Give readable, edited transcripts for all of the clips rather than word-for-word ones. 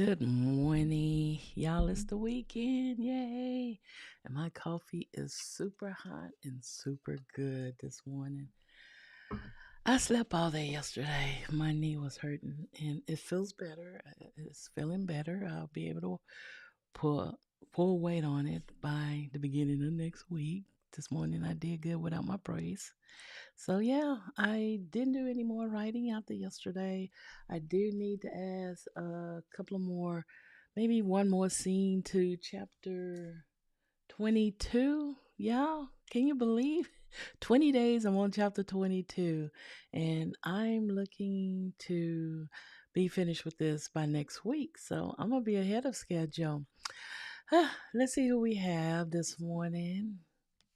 Good morning, y'all. It's the weekend. Yay. And my coffee is super hot and super good this morning. I slept all day yesterday. My knee was hurting and it feels better. It's feeling better. I'll be able to pull, pull weight on it by the beginning of next week. This morning I did good without my brace. So yeah, I didn't do any more writing after yesterday. I do need to add a couple of more, maybe one more scene to chapter 22. Y'all, can you believe? 20 days I'm on chapter 22 and I'm looking to be finished with this by next week. So I'm going to be ahead of schedule. Let's see who we have this morning.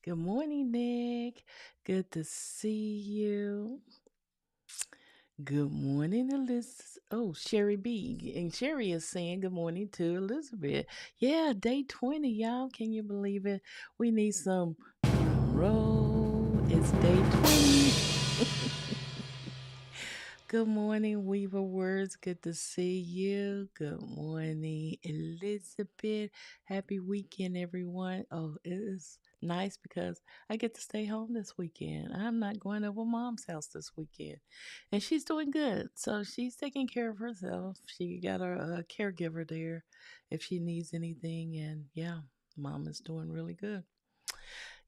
Good morning, Nick. Good to see you. Good morning, Elizabeth. Oh, Sherry B. And Sherry is saying good morning to Elizabeth. Yeah, day 20, y'all. Can you believe it? We need some drum roll. It's day 20. Good morning, Weaver Words. Good to see you. Good morning, Elizabeth. Happy weekend, everyone. Oh, it is nice because I get to stay home this weekend. I'm not going over mom's house this weekend. And she's doing good. So she's taking care of herself. She got a caregiver there if she needs anything. And yeah, mom is doing really good.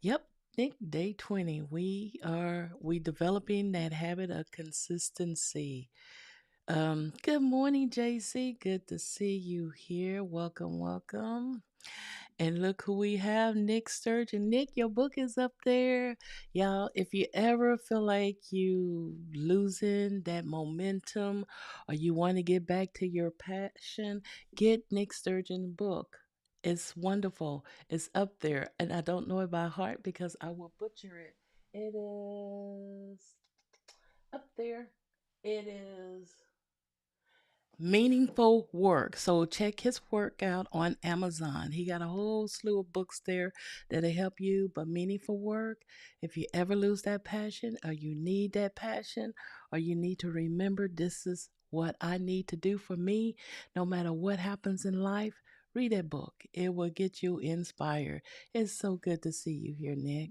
Yep. Nick, day 20. We developing that habit of consistency. Good morning, JC. Good to see you here. Welcome, welcome. And look who we have, Nick Sturgeon. Nick, your book is up there. Y'all, if you ever feel like you losing that momentum or you want to get back to your passion, get Nick Sturgeon's book. It's wonderful. It's up there. And I don't know it by heart because I will butcher it. It is up there. It is meaningful work. So check his work out on Amazon. He got a whole slew of books there that'll help you. But meaningful work, if you ever lose that passion or you need that passion or you need to remember this is what I need to do for me, no matter what happens in life, read that book. It will get you inspired. It's so good to see you here, Nick.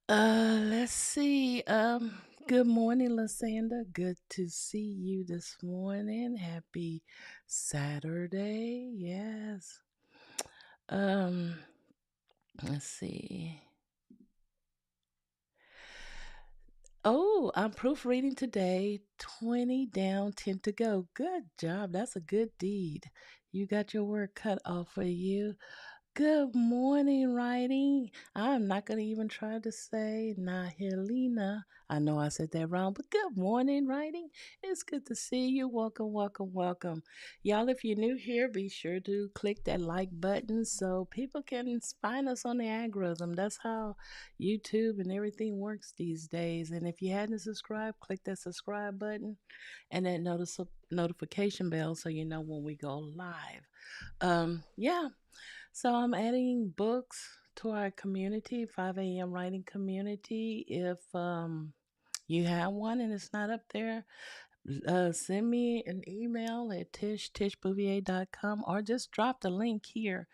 Let's see. Good morning, Lasanda. Good to see you this morning. Happy Saturday. Yes. Um, let's see. Oh, I'm proofreading today. 20 down, 10 to go. Good job. That's a good deed. You got your work cut off for you. Good morning, writing. I'm not going to even try to say Nahelina. I know I said that wrong, but good morning, writing. It's good to see you. Welcome, welcome, welcome. Y'all, if you're new here, be sure to click that like button so people can find us on the algorithm. That's how YouTube and everything works these days. And if you hadn't subscribed, click that subscribe button and that notification bell so you know when we go live. Yeah, so I'm adding books to our community, 5 a.m. writing community. If you have one and it's not up there, send me an email at tishbouvier.com or just drop the link here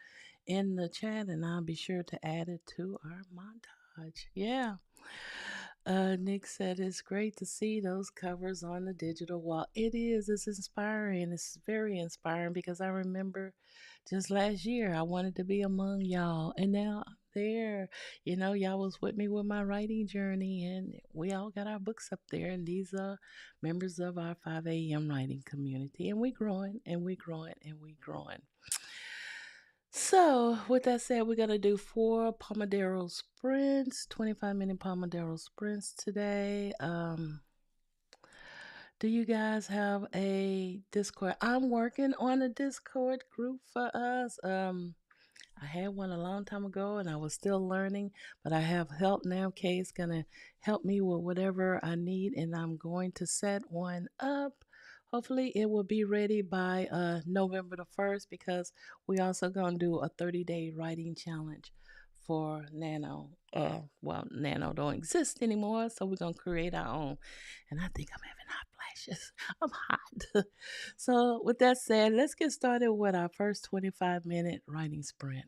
in the chat and I'll be sure to add it to our montage. Yeah. Nick said it's great to see those covers on the digital wall. It is. It's inspiring. It's very inspiring because I remember just last year I wanted to be among y'all, and now I'm there. You know, y'all was with me with my writing journey, and we all got our books up there. And these are members of our 5 a.m. writing community, and we growing, and we growing, and we growing. So, with that said, we're going to do 4 Pomodoro sprints, 25-minute Pomodoro sprints today. Do you guys have a Discord? I'm working on a Discord group for us. I had one a long time ago and I was still learning, but I have help now. Kay is going to help me with whatever I need, and I'm going to set one up. Hopefully, it will be ready by November the 1st because we also going to do a 30-day writing challenge for Nano. Well, Nano don't exist anymore, so we're gonna create our own. And I think I'm having hot flashes. I'm hot. So with that said, let's get started with our first 25-minute writing sprint.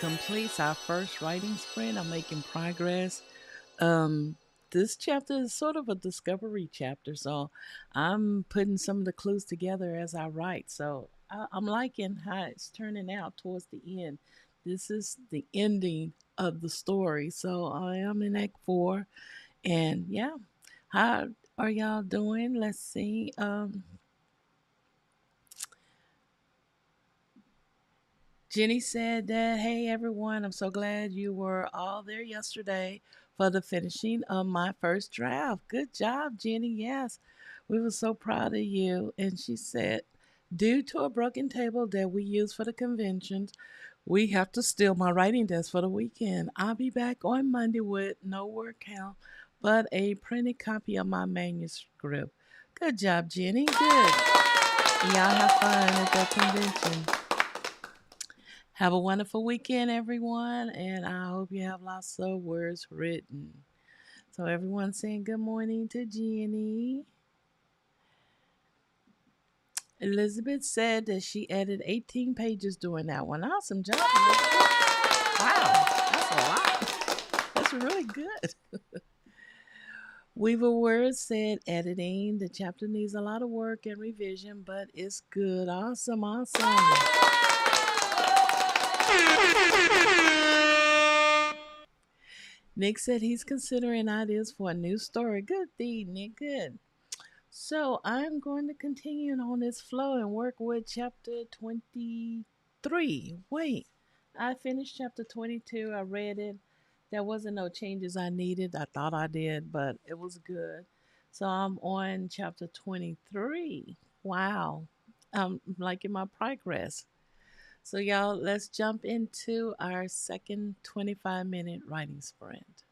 completes our first writing sprint. I'm making progress. Um, this chapter is sort of a discovery chapter, so I'm putting some of the clues together as I write. So I'm liking how it's turning out towards the end. This is the ending of the story, so I am in Act 4, and yeah, how are y'all doing? Let's see. Jenny said that, hey everyone, I'm so glad you were all there yesterday for the finishing of my first draft. Good job, Jenny. Yes, we were so proud of you. And she said, due to a broken table that we use for the conventions, we have to steal my writing desk for the weekend. I'll be back on Monday with no word count, but a printed copy of my manuscript. Good job, Jenny. Good. Y'all have fun at that convention. Have a wonderful weekend, everyone, and I hope you have lots of words written. So, everyone saying good morning to Jenny. Elizabeth said that she added 18 pages during that one. Awesome job, Elizabeth. Wow, that's a lot. That's really good. Weaver Words said editing. The chapter needs a lot of work and revision, but it's good. Awesome, awesome. Nick said he's considering ideas for a new story. Good deed, Nick. Good. So I'm going to continue on this flow and work with chapter 23. Wait, I finished chapter 22. I read it. There wasn't no changes I needed. I thought I did, but it was good. So I'm on chapter 23. Wow. I'm liking my progress. So, y'all, let's jump into our second 25-minute writing sprint.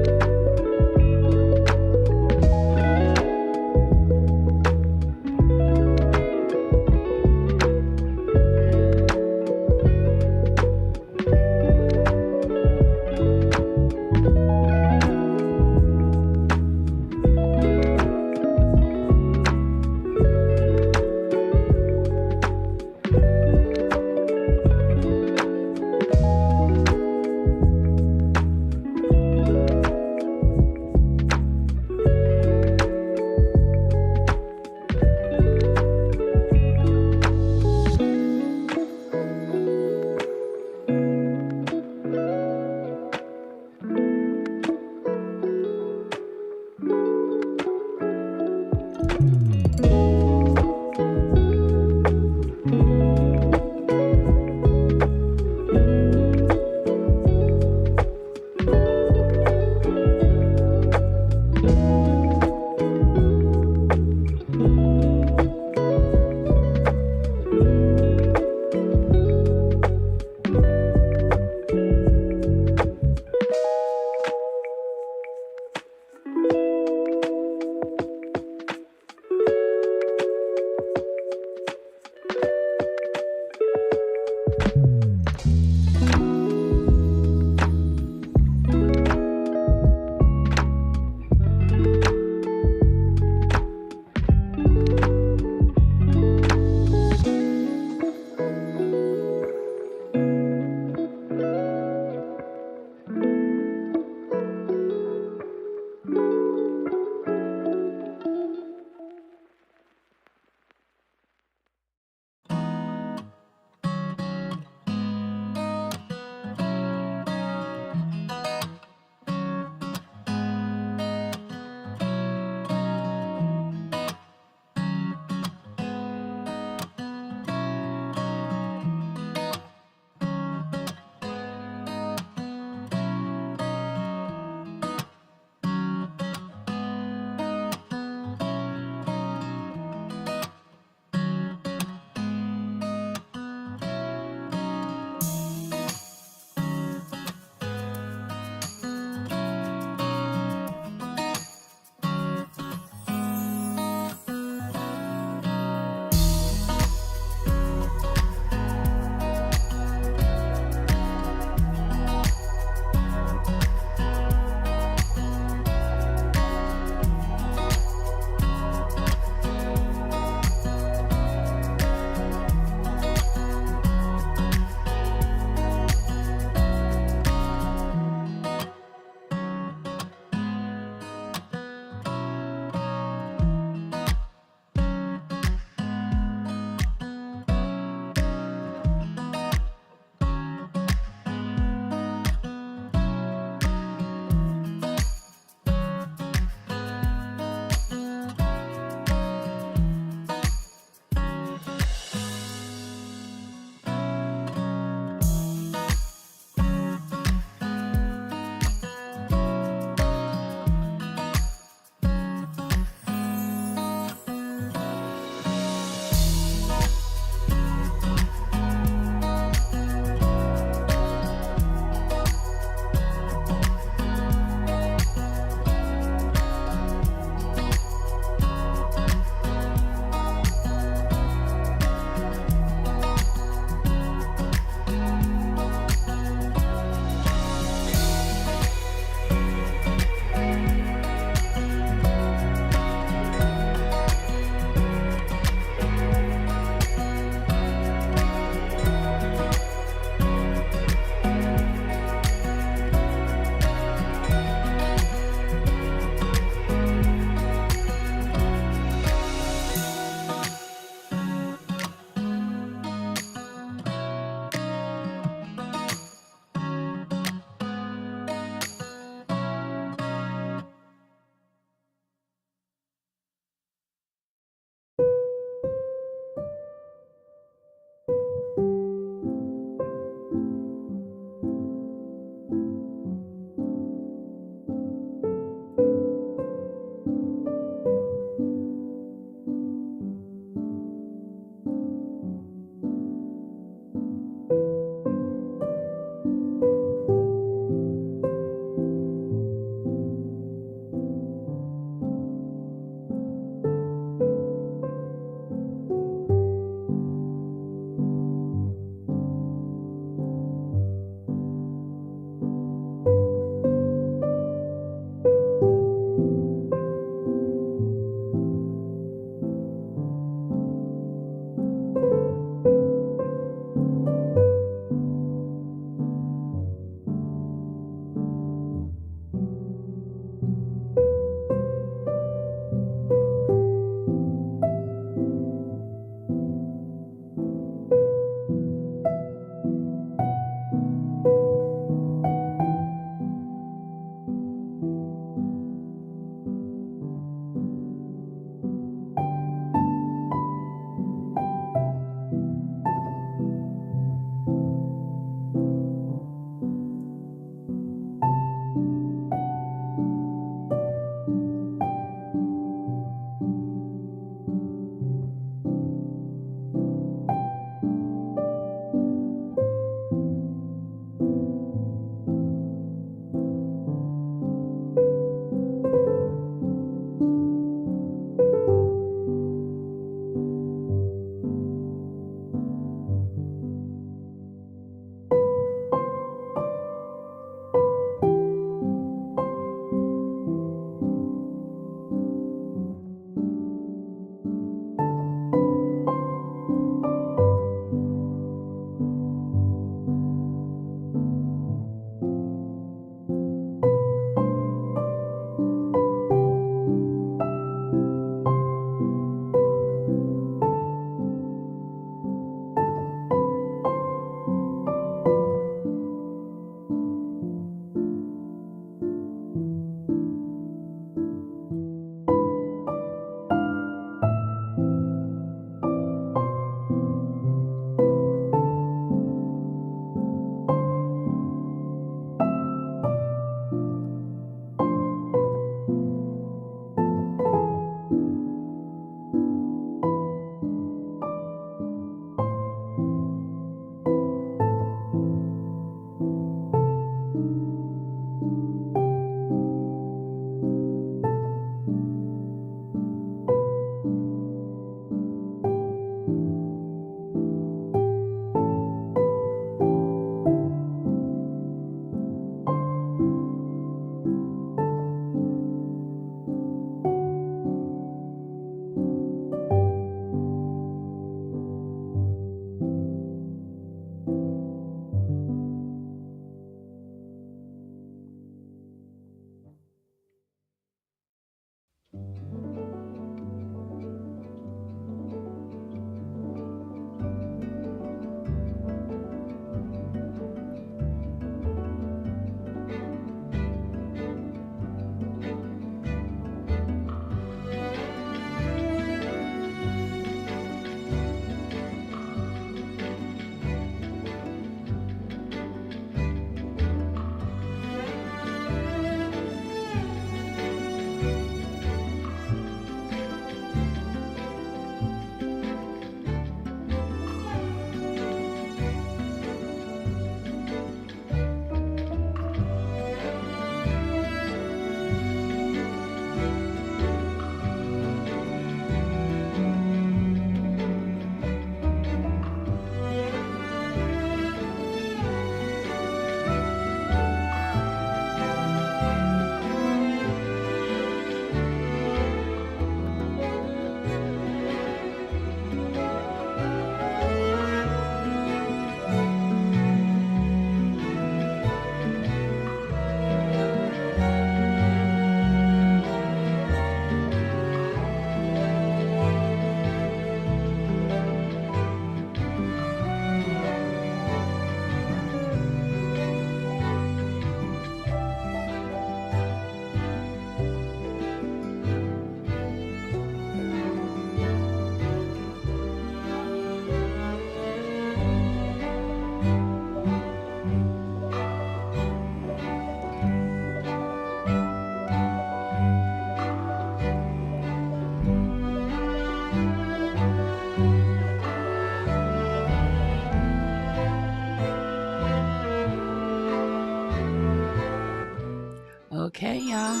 y'all.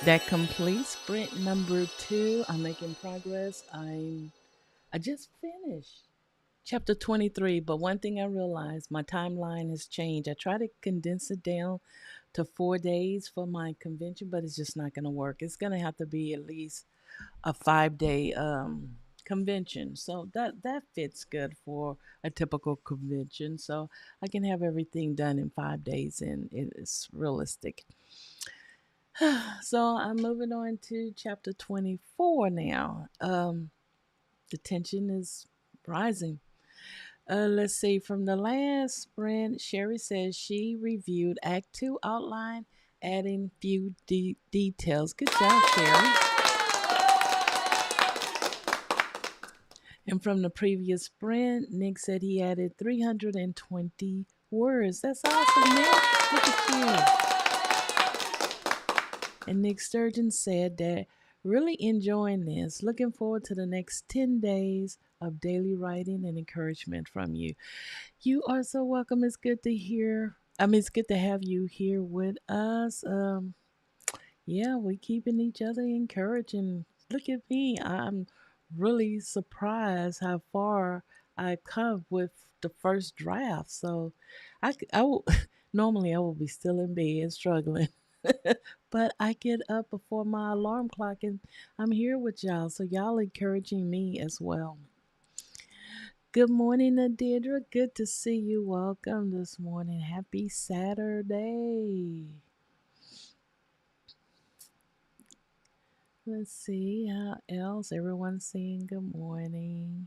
That completes sprint number 2. I'm making progress. I just finished chapter 23, but one thing I realized, my timeline has changed. I try to condense it down to 4 days for my convention, but it's just not going to work. It's going to have to be at least a 5 day convention. So that fits good for a typical convention. So I can have everything done in 5 days, and it's realistic. So I'm moving on to chapter 24 now. The tension is rising. Let's see. From the last sprint, Sherry says she reviewed Act 2 outline, adding few details. Good job, Sherry. And from the previous sprint, Nick said he added 320 words. That's awesome, Nick. Look at you. And Nick Sturgeon said that really enjoying this. Looking forward to the next 10 days of daily writing and encouragement from you. You are so welcome. It's good to hear. It's good to have you here with us. Yeah, we keeping each other encouraged. And look at me. I'm really surprised how far I've come with the first draft. So I will, normally I will be still in bed struggling. But I get up before my alarm clock and I'm here with y'all. So y'all encouraging me as well. Good morning, Nadidra. Good to see you. Welcome this morning. Happy Saturday. Let's see how else everyone's saying good morning.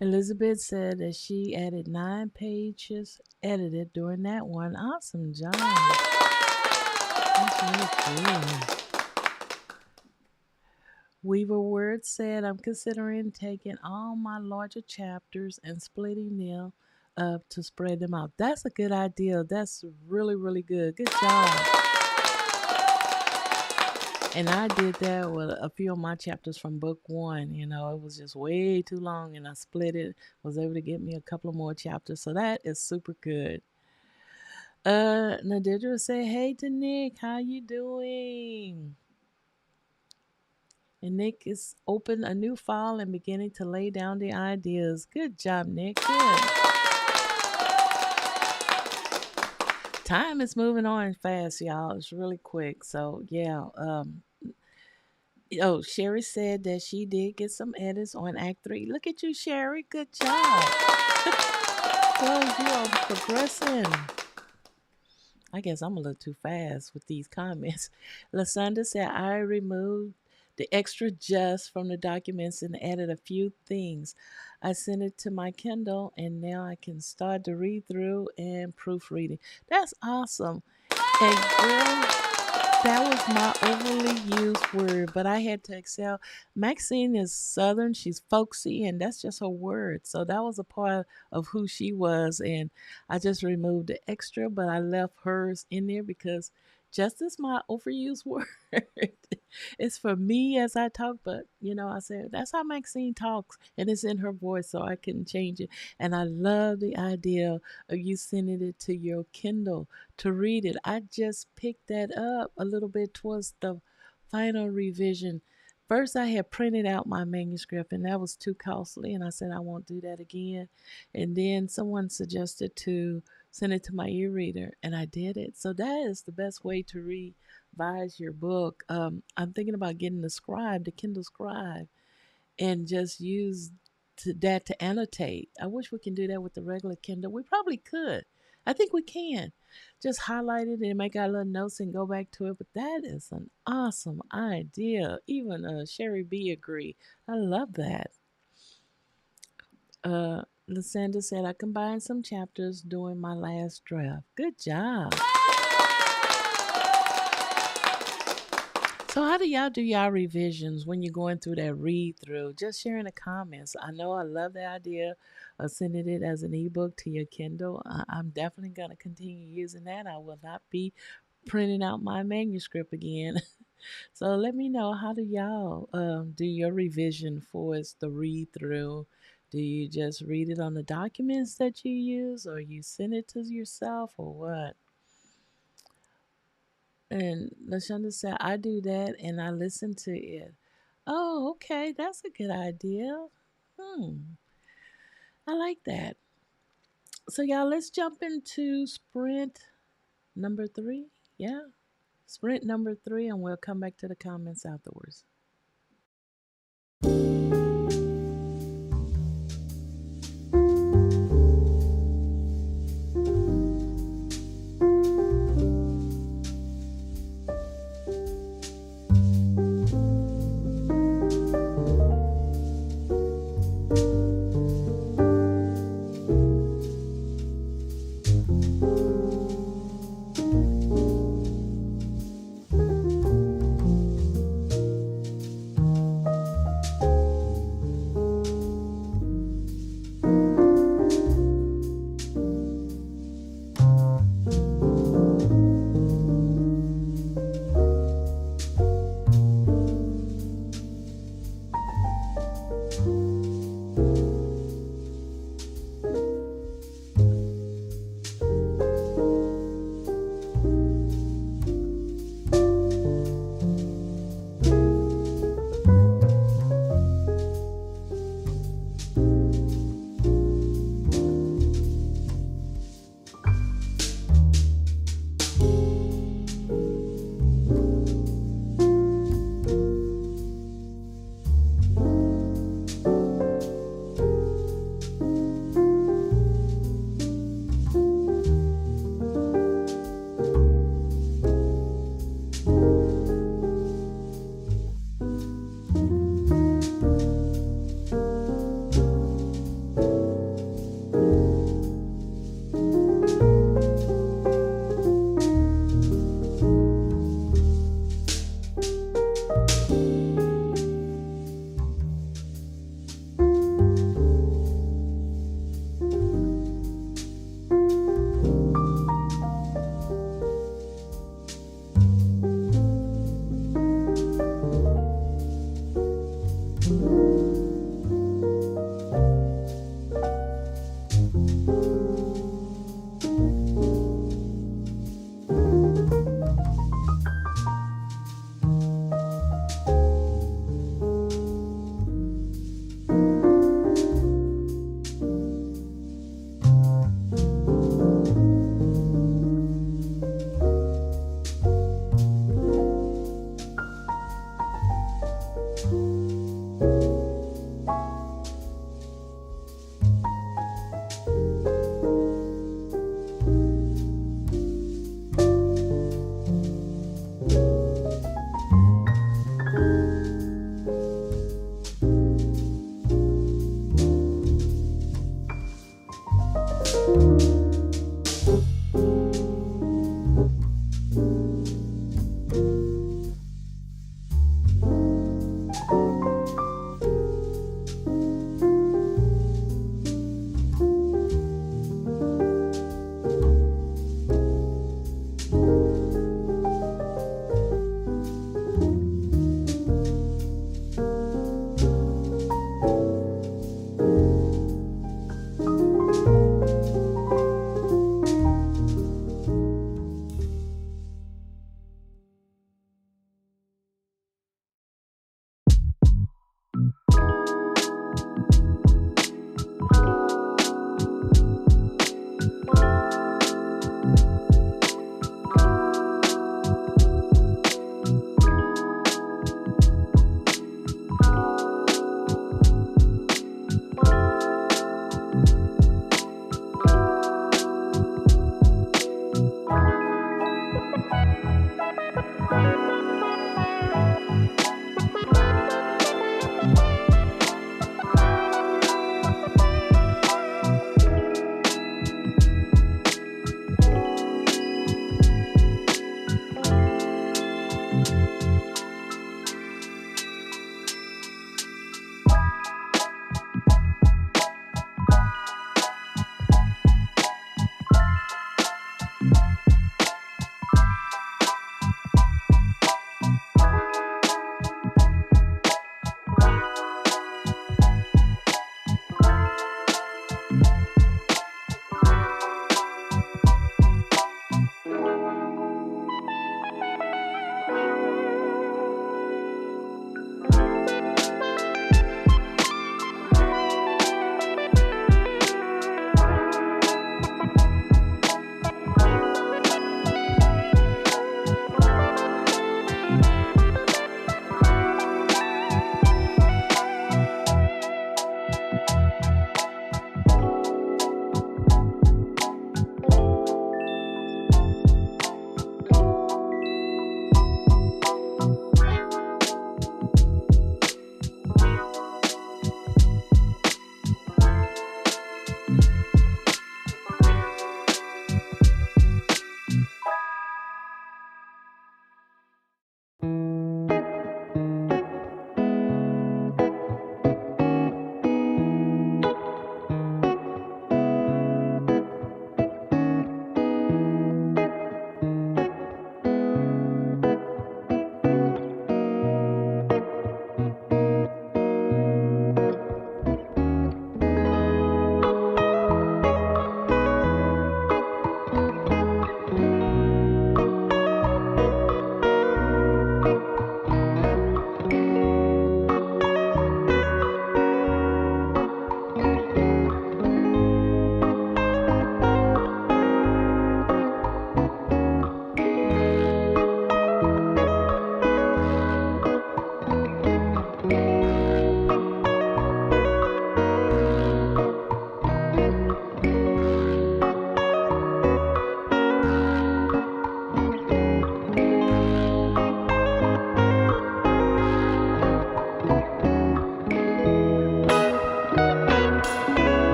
Elizabeth said that she added 9 pages edited during that one. Awesome job. That's really good. Weaver Word said, I'm considering taking all my larger chapters and splitting them up to spread them out. That's a good idea. That's really, really good. Good job. And I did that with a few of my chapters from book 1. You know, it was just way too long and I split it, was able to get me a couple of more chapters. So that is super good. Nadidra said, hey to Nick, how you doing? And Nick is open a new file and beginning to lay down the ideas. Good job, Nick. Good. Time is moving on fast, y'all. It's really quick. So yeah. Oh, Sherry said that she did get some edits on Act 3. Look at you, Sherry. Good job. Well, you are progressing. I guess I'm a little too fast with these comments. Lasanda said, I removed the extra just from the documents and added a few things. I sent it to my Kindle and now I can start to read through and proofreading. That's awesome. And girl, that was my overly used word, but I had to excel. Maxine is Southern, she's folksy, and that's just her word. So that was a part of who she was. And I just removed the extra, but I left hers in there because just as my overused word. It's for me as I talk, but I said that's how Maxine talks, and it's in her voice, so I couldn't change it. And I love the idea of you sending it to your Kindle to read it. I just picked that up a little bit towards the final revision. First, I had printed out my manuscript, and that was too costly, and I said I won't do that again. And then someone suggested to send it to my e-reader, and I did it. So that is the best way to revise your book. I'm thinking about getting the Scribe, the Kindle Scribe, and just use that to annotate. I wish we can do that with the regular Kindle. We probably could. I think we can. Just highlight it and make our little notes and go back to it. But that is an awesome idea. Even Sherry B agreed. I love that. Lysandra said I combined some chapters during my last draft. Good job. So how do y'all do y'all revisions when you're going through that read through? Just sharing the comments. I know I love the idea of sending it as an ebook to your Kindle. I'm definitely going to continue using that. I will not be printing out my manuscript again. So let me know, how do y'all do your revision for us the read through? Do you just read it on the documents that you use, or you send it to yourself, or what? And Lashonda said, I do that and I listen to it. Oh, okay. That's a good idea. Hmm. I like that. So, y'all, let's jump into sprint number 3. Yeah. Sprint number 3, and we'll come back to the comments afterwards.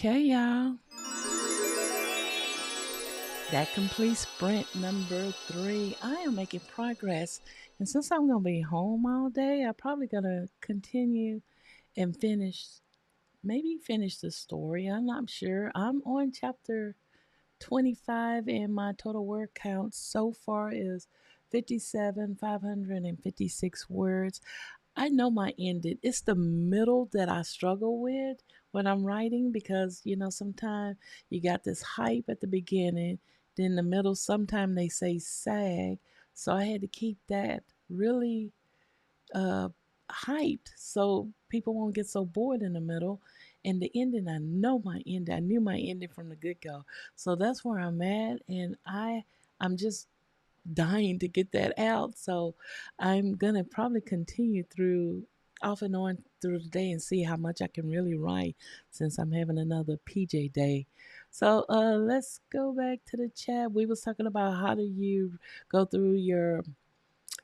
Okay, y'all. That completes sprint number 3. I am making progress. And since I'm going to be home all day, I'm probably going to continue and maybe finish the story. I'm not sure. I'm on chapter 25, and my total word count so far is 57,556 words. I know my ending. It's the middle that I struggle with when I'm writing because, sometimes you got this hype at the beginning, then the middle, sometimes they say sag. So I had to keep that really uh, hyped so people won't get so bored in the middle. And the ending, I know my ending. I knew my ending from the get go. So that's where I'm at. And I'm just dying to get that out. So I'm gonna probably continue through off and on through the day and see how much I can really write since I'm having another PJ day. So let's go back to the chat. We was talking about how do you go through your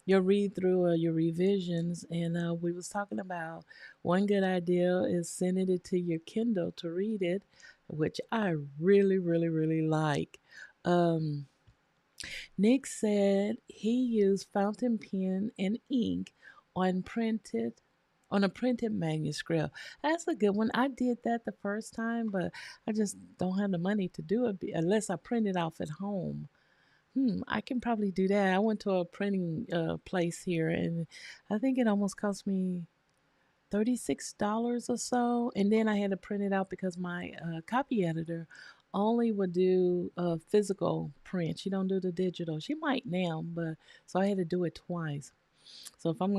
read through or your revisions, and we was talking about one good idea is sending it to your Kindle to read it, which I really really really like. um, Nick said he used fountain pen and ink on printed on a printed manuscript. That's a good one. I did that the first time, but I just don't have the money to do it unless I print it off at home. I can probably do that. I went to a printing place here, and I think it almost cost me $36 or so. And then I had to print it out because my copy editor only would do physical print. She don't do the digital. She might now, but so I had to do it twice. So if I'm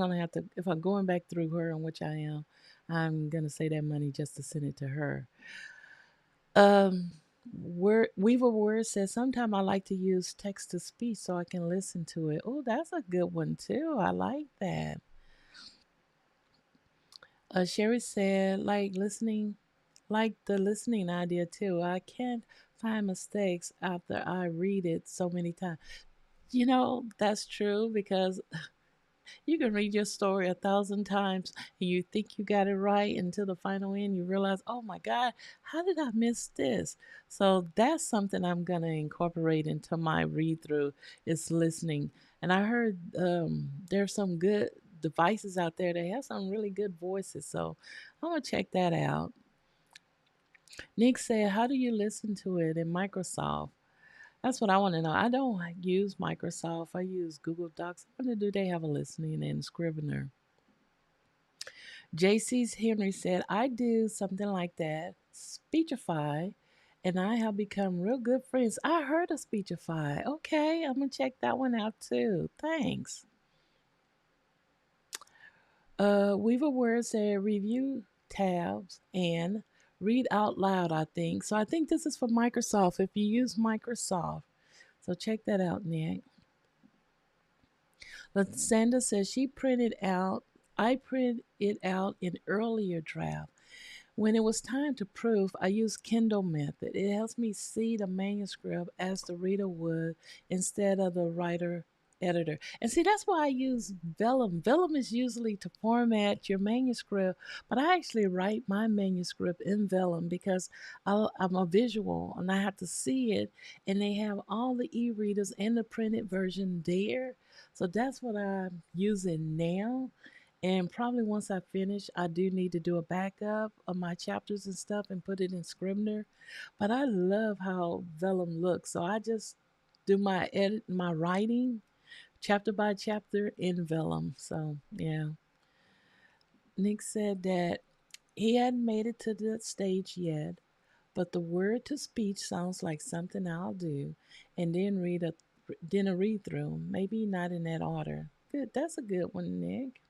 going back through her, and which I am, I'm gonna save that money just to send it to her. Um, Weaver Word says sometimes I like to use text to speech so I can listen to it. Oh, that's a good one too. I like that. Sherry said, like the listening idea too. I can't find mistakes after I read it so many times. That's true because you can read your story 1,000 times and you think you got it right until the final end. You realize, oh my God, how did I miss this? So that's something I'm going to incorporate into my read through is listening. And I heard there's some good devices out there that have some really good voices. So I'm going to check that out. Nick said, how do you listen to it in Microsoft? That's what I want to know. I don't use Microsoft. I use Google Docs. What do they have a listening and Scrivener? JC's Henry said, I do something like that, Speechify, and I have become real good friends. I heard of Speechify. Okay, I'm going to check that one out too. Thanks. Weaver Word said, review tabs and read out loud, I think. So I think this is for Microsoft if you use Microsoft. So check that out, Nick. Sandra says I printed it out in earlier draft. When it was time to proof, I used Kindle method. It helps me see the manuscript as the reader would instead of the writer editor. And see, that's why I use Vellum. Vellum is usually to format your manuscript, but I actually write my manuscript in Vellum because I'm a visual and I have to see it, and they have all the e-readers and the printed version there. So that's what I'm using now. And probably once I finish, I do need to do a backup of my chapters and stuff and put it in Scrivener. But I love how Vellum looks. So I just do my writing chapter by chapter in Vellum. So yeah. Nick said that he hadn't made it to that stage yet, but the word to speech sounds like something I'll do, and then a read through. Maybe not in that order. Good. That's a good one, Nick.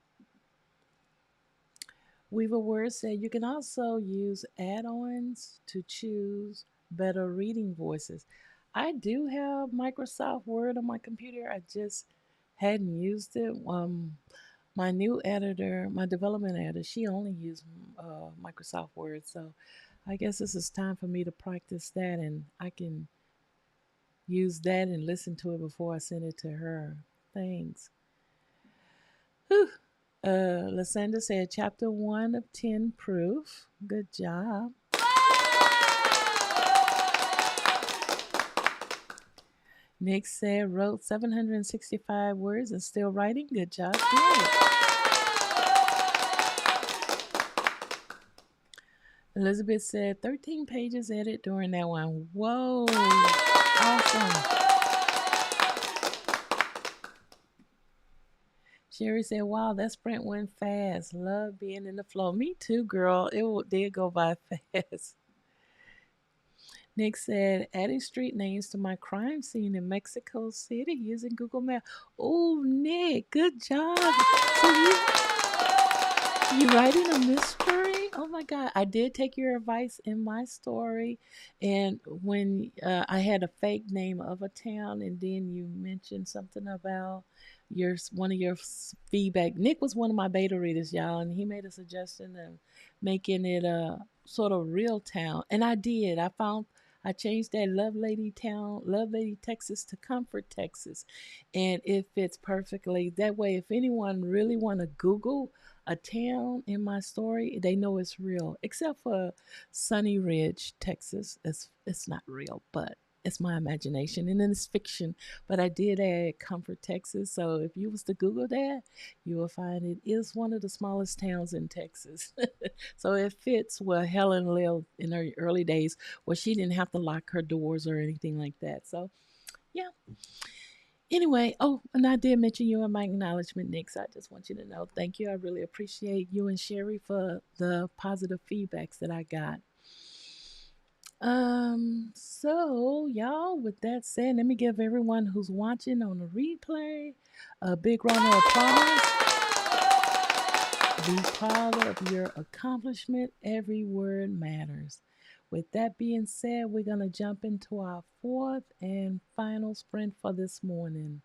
Weaver Word said you can also use add ons to choose better reading voices. I do have Microsoft Word on my computer. I just hadn't used it. My new editor, my development editor, she only used Microsoft Word. So I guess this is time for me to practice that, and I can use that and listen to it before I send it to her. Thanks. Whew. Lysandra said, chapter 1 of 10 proof. Good job. Nick said, wrote 765 words and still writing. Good job. Good. Elizabeth said, 13 pages edit during that one. Whoa. Awesome. Sherry said, wow, that sprint went fast. Love being in the flow. Me too, girl. Did go by fast. Nick said, adding street names to my crime scene in Mexico City using Google Maps. Oh, Nick, good job. So you writing a mystery? Oh my God. I did take your advice in my story. And when I had a fake name of a town, and then you mentioned something about one of your feedback. Nick was one of my beta readers, y'all, and he made a suggestion of making it a sort of real town. And I did. I changed that Love Lady, Texas to Comfort, Texas. And it fits perfectly. That way, if anyone really want to Google a town in my story, they know it's real. Except for Sunny Ridge, Texas. It's not real, but it's my imagination and then it's fiction. But I did add Comfort, Texas. So if you was to Google that, you will find it is one of the smallest towns in Texas. So it fits where Helen lived in her early days, where she didn't have to lock her doors or anything like that. So yeah, anyway, oh, and I did mention you in my acknowledgement, Nick. So I just want you to know, thank you. I really appreciate you and Sherry for the positive feedbacks that I got. So y'all, with that said, let me give everyone who's watching on the replay a big round of applause. Be proud of your accomplishment. Every word matters. With that being said, we're going to jump into our fourth and final sprint for this morning.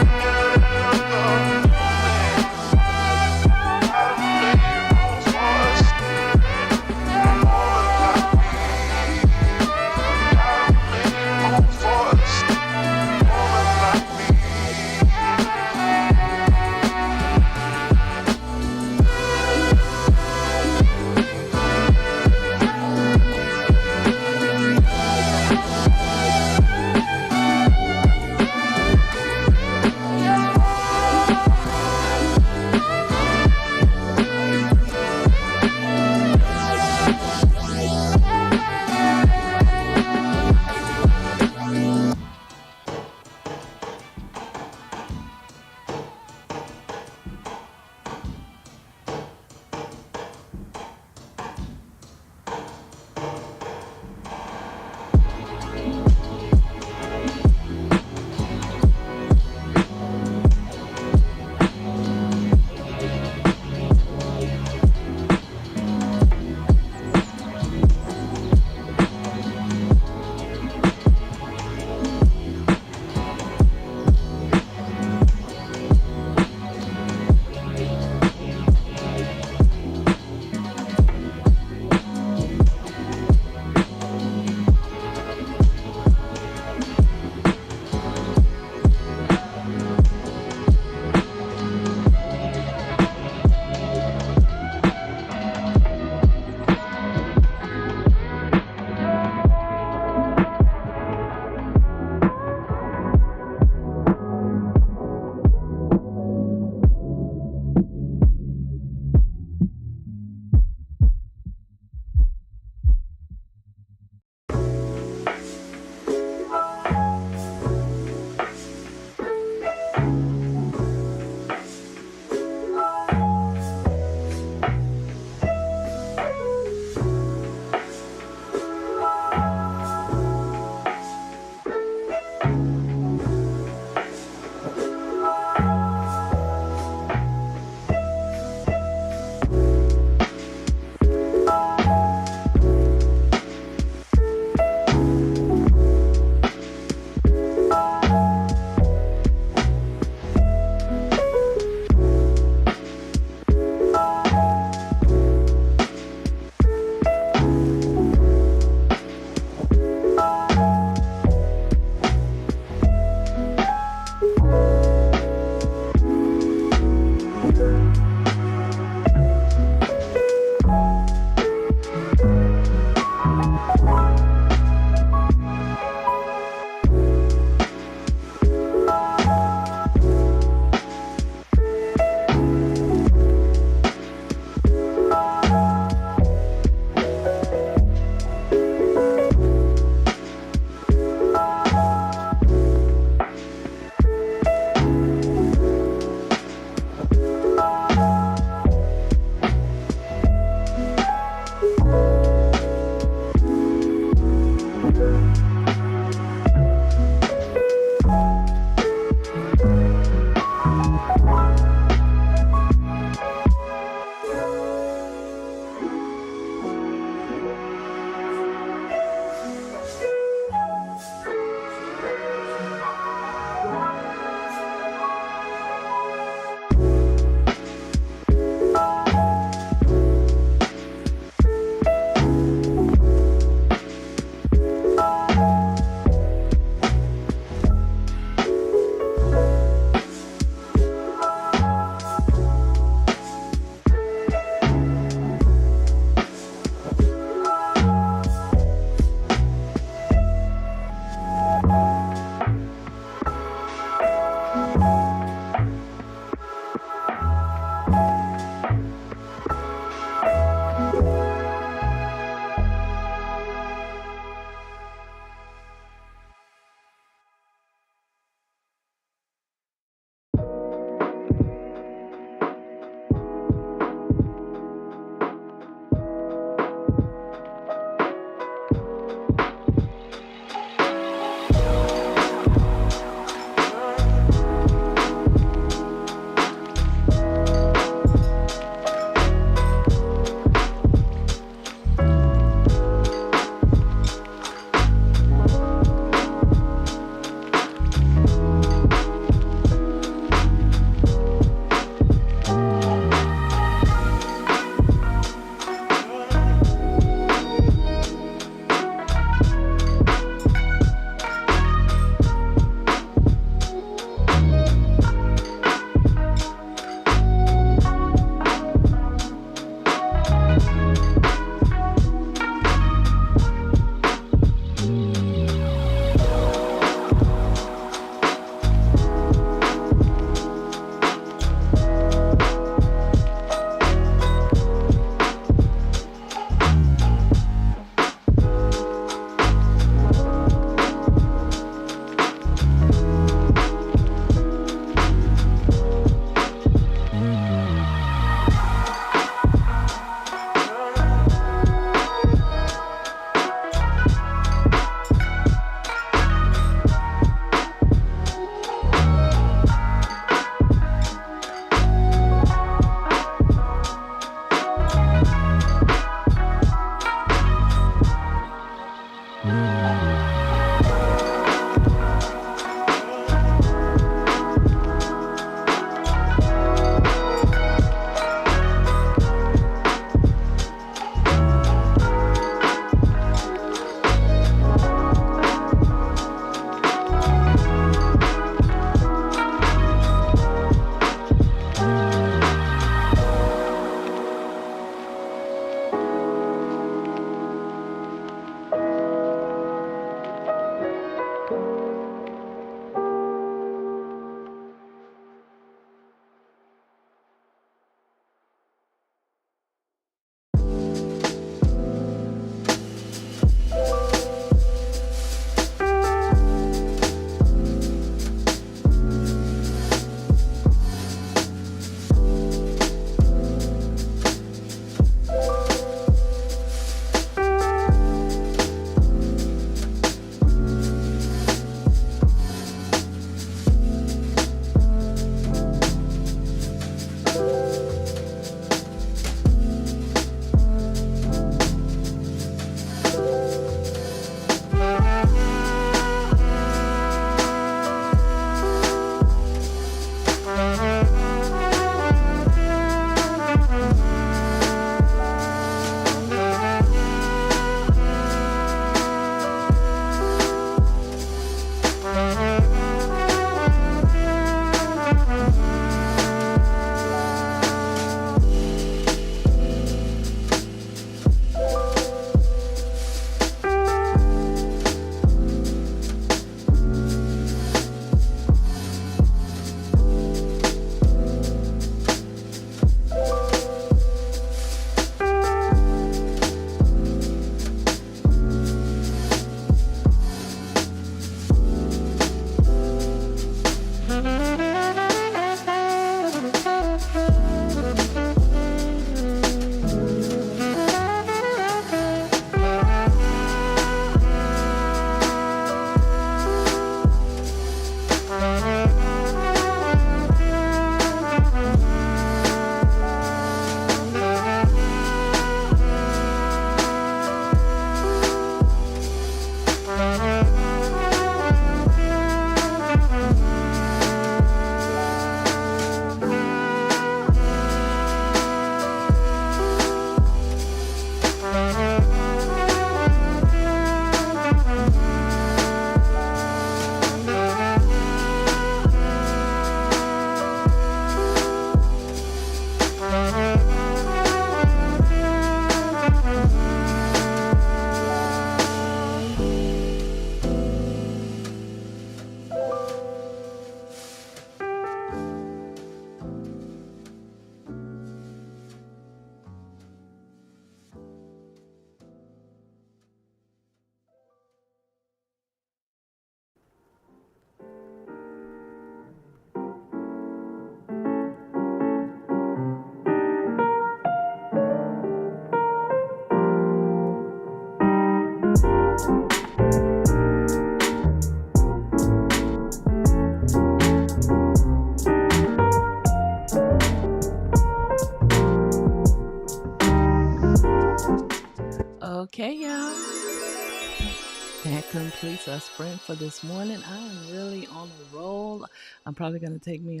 completes our sprint for this morning. I am really on a roll. I'm probably going to take me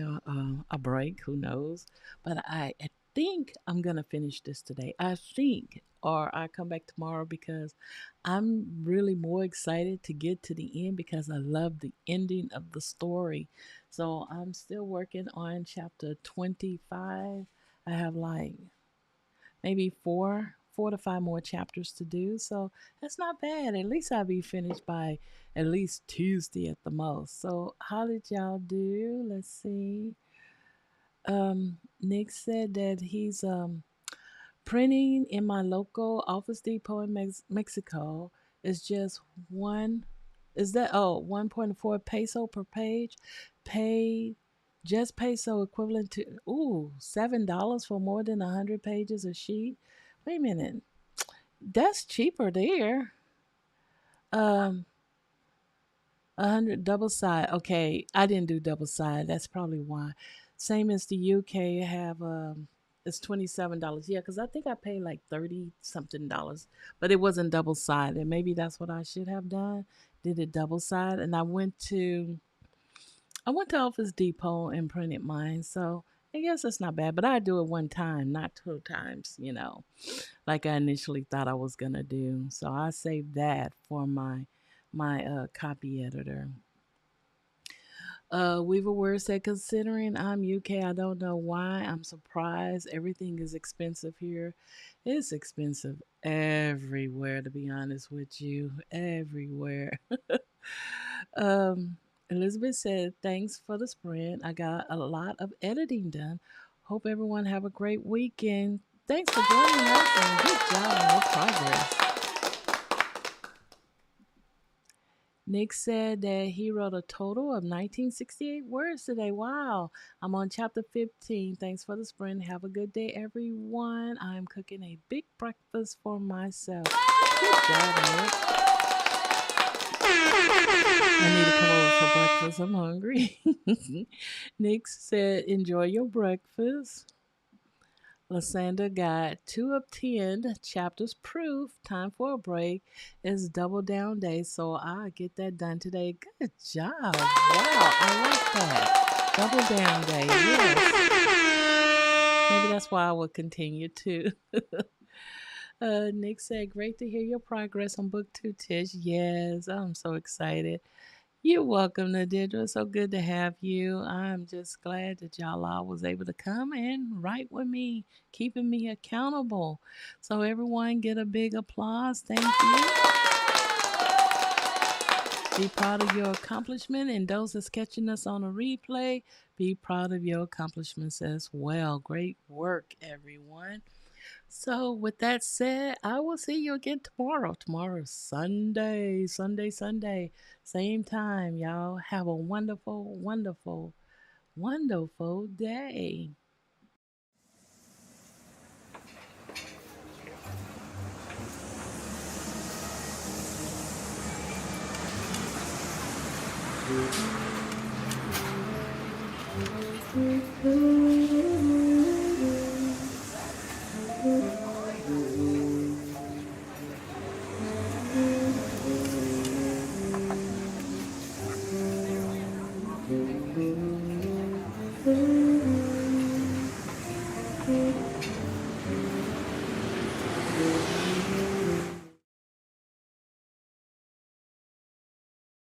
a break, who knows? But I think I'm going to finish this today. I think, or I come back tomorrow because I'm really more excited to get to the end because I love the ending of the story. So I'm still working on chapter 25. I have like maybe four to five more chapters to do. So that's not bad. At least I'll be finished by at least Tuesday at the most. So how did y'all do? Let's see. Nick said that he's printing in my local Office Depot in Mexico is just one. Is that 1.4 peso per page? Pay just peso equivalent to $7 for more than 100 pages a sheet. Wait a minute, that's cheaper there. Um, 100 double side. Okay, I didn't do double side. That's probably why. Same as the UK have it's $27. Yeah, because I think I paid like 30 something dollars, but it wasn't double side, and maybe that's what I should have done. Did it double side, and I went to Office Depot and printed mine. So I guess it's not bad, but I do it one time, not two times. Like I initially thought I was gonna do. So I saved that for my copy editor. Weaver Word said, considering I'm UK, I don't know why. I'm surprised. Everything is expensive here. It's expensive everywhere, to be honest with you. Everywhere. um, Elizabeth said, thanks for the sprint. I got a lot of editing done. Hope everyone have a great weekend. Thanks for joining us and good job on your progress. Nick said that he wrote a total of 1968 words today. Wow. I'm on chapter 15. Thanks for the sprint. Have a good day, everyone. I'm cooking a big breakfast for myself. Good job, Nick. I need to come over for breakfast. I'm hungry. Nick said, enjoy your breakfast. Lysandra got 2 of 10 chapters proof. Time for a break. It's double down day, so I get that done today. Good job. Wow, I like that. Double down day. Yes. Maybe that's why I will continue to. Nick said, great to hear your progress on book 2, Tish. Yes, I'm so excited. You're welcome, Nadidra. So good to have you. I'm just glad that y'all all was able to come and write with me, keeping me accountable. So everyone get a big applause. Thank you. Be proud of your accomplishment. And those that's catching us on a replay, be proud of your accomplishments as well. Great work, everyone. So, with that said, I will see you again tomorrow. Tomorrow's Sunday, Sunday, Sunday. Same time, y'all. Have a wonderful, wonderful, wonderful day.